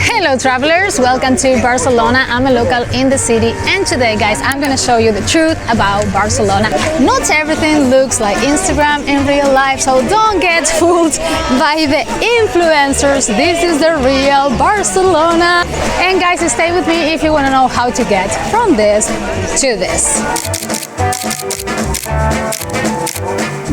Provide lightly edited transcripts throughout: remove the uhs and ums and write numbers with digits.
Hello travelers, welcome to Barcelona. I'm a local in the city, and today guys I'm gonna show you the truth about Barcelona. Not everything looks like Instagram in real life, so don't get fooled by the influencers. This is the real Barcelona. And guys, stay with me if you want to know how to get from this to this.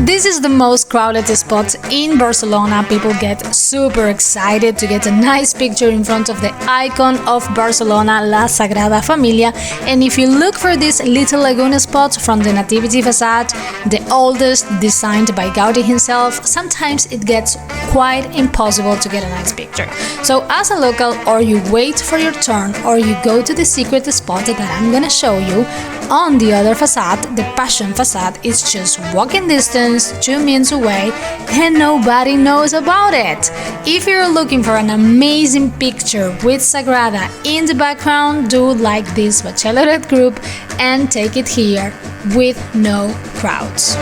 This is the most crowded spot in Barcelona. People get super excited to get a nice picture in front of the icon of Barcelona, La Sagrada Familia. And if you look for this little lagoon spot from the Nativity facade, the oldest, designed by Gaudi himself, sometimes it gets quite impossible to get a nice picture. So as a local, or you wait for your turn, or you go to the secret spot that I'm gonna show you. On the other facade, the Passion facade, is just walking distance, 2 minutes away, and nobody knows about it. If you're looking for an amazing picture with Sagrada in the background, do like this bachelorette group and take it here with no crowds.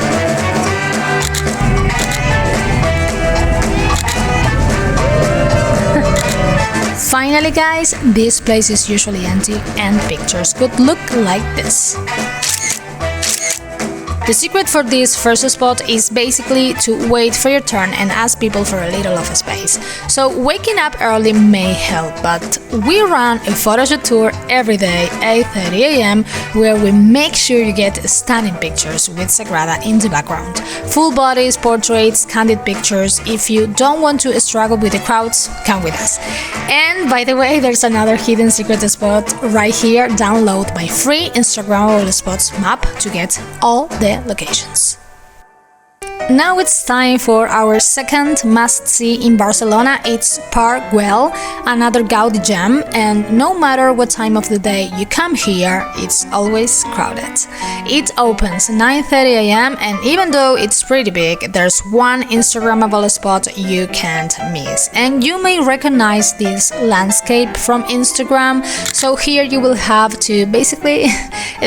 Finally guys, this place is usually empty and pictures could look like this. The secret for this first spot is basically to wait for your turn and ask people for a little of a space. So waking up early may help, but we run a photoshoot tour every day, 8:30 a.m., where we make sure you get stunning pictures with Sagrada in the background. Full bodies, portraits, candid pictures. If you don't want to struggle with the crowds, come with us. And by the way, there's another hidden secret spot right here. Download my free Instagrammable spots map to get all the locations. Now it's time for our second must-see in Barcelona. It's Park Güell, another Gaudi gem, and no matter what time of the day you come here, it's always crowded. It opens 9:30 a.m. and even though it's pretty big, there's one Instagrammable spot you can't miss. And you may recognize this landscape from Instagram, so here you will have to basically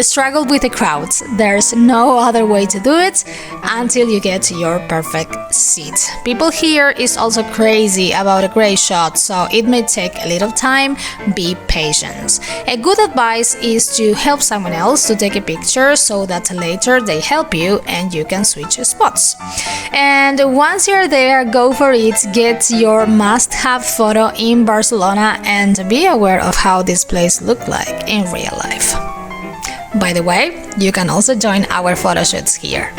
struggle with the crowds. There's no other way to do it until you get your perfect seat. People here is also crazy about a great shot, so it may take a little time. Be patient. A good advice is to help someone else to take a picture so that later they help you and you can switch spots. And once you're there, go for it. Get your must-have photo in Barcelona and be aware of how this place looks like in real life. By the way, you can also join our photo shoots here.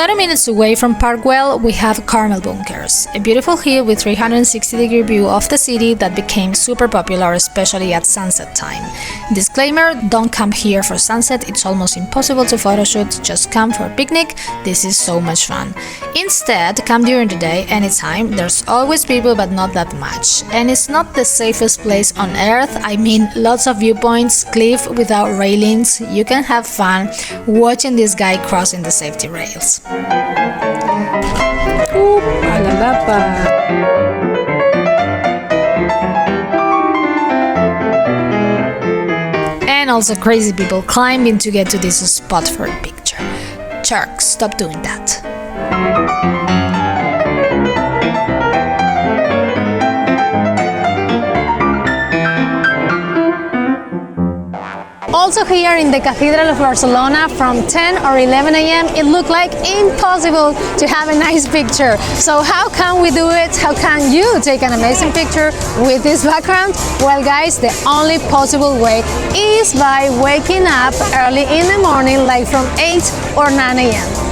30 minutes away from Park Güell, we have Carmel bunkers, a beautiful hill with 360-degree view of the city that became super popular, especially at sunset time. Disclaimer, don't come here for sunset, it's almost impossible to photoshoot, just come for a picnic, this is so much fun. Instead, come during the day, anytime, there's always people but not that much. And it's not the safest place on earth, I mean lots of viewpoints, cliff without railings, you can have fun watching this guy crossing the safety rails. And also crazy people climbing to get to this spot for a picture. Sharks, stop doing that. Also here in the Cathedral of Barcelona from 10 or 11 a.m. it looked like impossible to have a nice picture. So how can we do it? How can you take an amazing picture with this background? Well guys, the only possible way is by waking up early in the morning, like from 8 or 9 a.m.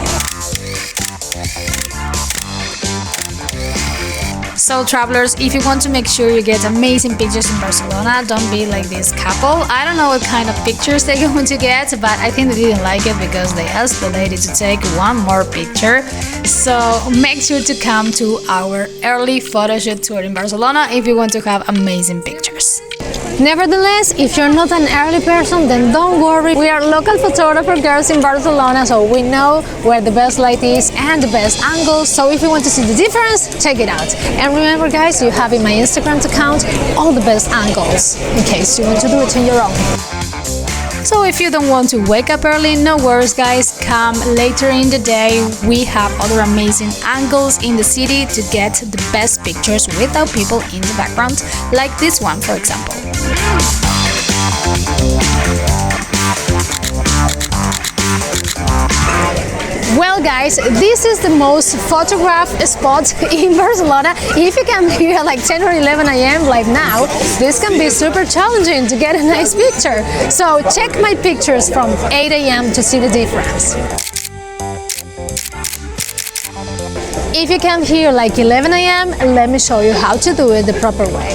So travelers, if you want to make sure you get amazing pictures in Barcelona, don't be like this couple. I don't know what kind of pictures they're going to get, but I think they didn't like it because they asked the lady to take one more picture. So make sure to come to our early photoshoot tour in Barcelona if you want to have amazing pictures. Nevertheless, if you're not an early person, then don't worry. We are local photographer girls in Barcelona, so we know where the best light is and the best angles. So if you want to see the difference, check it out. And remember guys, you have in my Instagram account all the best angles, in case you want to do it on your own. So if you don't want to wake up early, no worries guys, come later in the day. We have other amazing angles in the city to get the best pictures without people in the background, like this one for example. Well guys, this is the most photographed spot in Barcelona. If you come here at like 10 or 11 a.m. like now, this can be super challenging to get a nice picture. So check my pictures from 8 a.m. to see the difference. If you come here like 11 a.m., let me show you how to do it the proper way.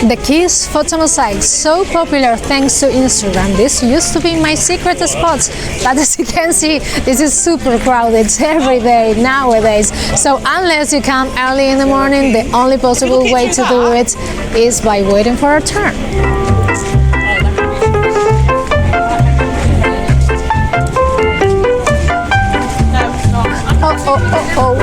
The key is Photomosaic, so popular thanks to Instagram. This used to be my secret spots, but as you can see, this is super crowded every day nowadays. So unless you come early in the morning, the only possible way to do it is by waiting for a turn. Oh.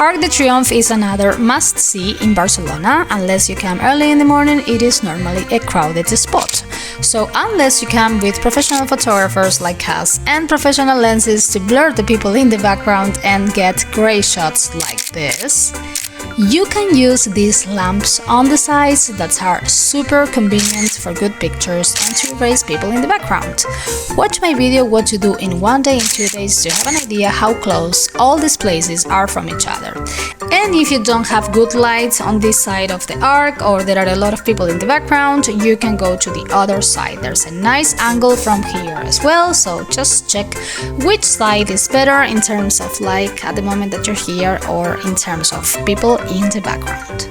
Arc de Triomf is another must-see in Barcelona. Unless you come early in the morning, it is normally a crowded spot. So unless you come with professional photographers like Casa and professional lenses to blur the people in the background and get great shots like this, you can use these lamps on the sides that are super convenient for good pictures and to erase people in the background. Watch my video what to do in 1 day and 2 days to have an idea how close all these places are from each other. And if you don't have good lights on this side of the arc or there are a lot of people in the background, you can go to the other side. There's a nice angle from here as well, so just check which side is better in terms of light at the moment that you're here or in terms of people in the background.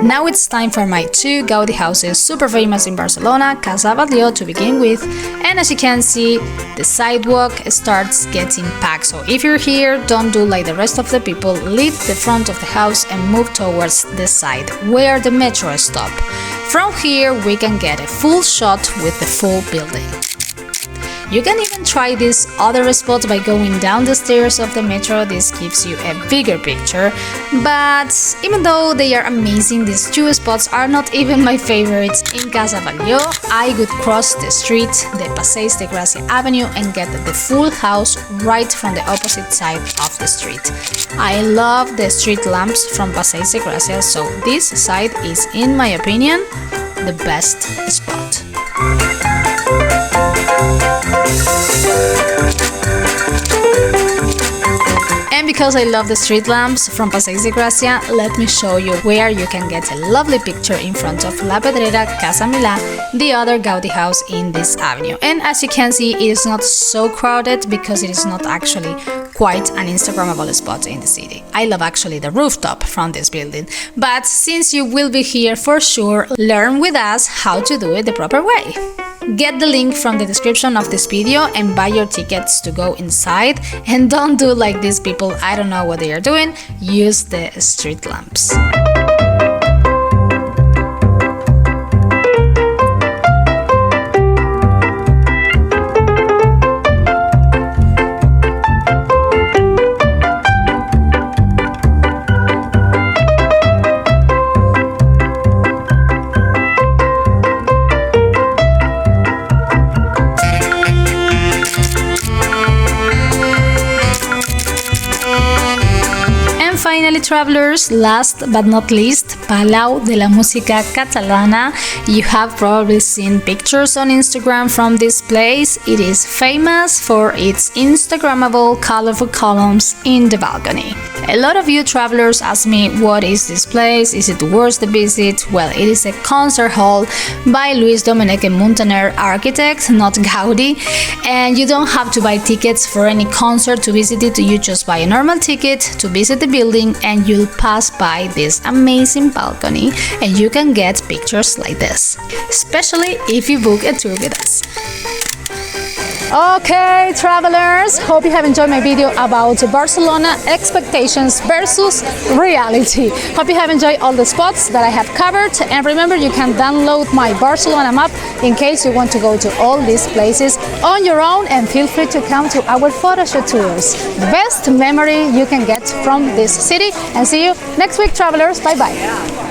Now it's time for my two Gaudi houses, super famous in Barcelona, Casa Batlló to begin with, and as you can see, the sidewalk starts getting packed. So if you're here, don't do like the rest of the people, leave the front of the house and move towards the side where the metro stops. From here, we can get a full shot with the full building. You can even try this other spot by going down the stairs of the metro. This gives you a bigger picture, but even though they are amazing, these two spots are not even my favorites. In Casa Batlló, I would cross the street, the Passeig de Gràcia Avenue, and get the full house right from the opposite side of the street. I love the street lamps from Passeig de Gràcia, so this side is, in my opinion, the best spot. And because I love the street lamps from Passeig de Gràcia, let me show you where you can get a lovely picture in front of La Pedrera, Casa Milá, the other Gaudi house in this avenue. And as you can see, it is not so crowded because it is not actually quite an Instagrammable spot in the city. I love actually the rooftop from this building, but since you will be here for sure, learn with us how to do it the proper way. Get the link from the description of this video and buy your tickets to go inside, and don't do like these people, I don't know what they are doing, use the street lamps. Finally, travelers, last but not least, Palau de la Música Catalana. You have probably seen pictures on Instagram from this place. It is famous for its Instagrammable colorful columns in the balcony. A lot of you travelers ask me, what is this place? Is it worth the visit? Well, it is a concert hall by Luis Domènech Muntaner architect, not Gaudi, and you don't have to buy tickets for any concert to visit it. You just buy a normal ticket to visit the building and you'll pass by this amazing balcony and you can get pictures like this, especially if you book a tour with us. Okay, travelers, hope you have enjoyed my video about Barcelona expectations versus reality. Hope you have enjoyed all the spots that I have covered, and remember, you can download my Barcelona map in case you want to go to all these places on your own, and feel free to come to our photoshoot tours. The best memory you can get from this city, and see you next week, travelers. Bye bye.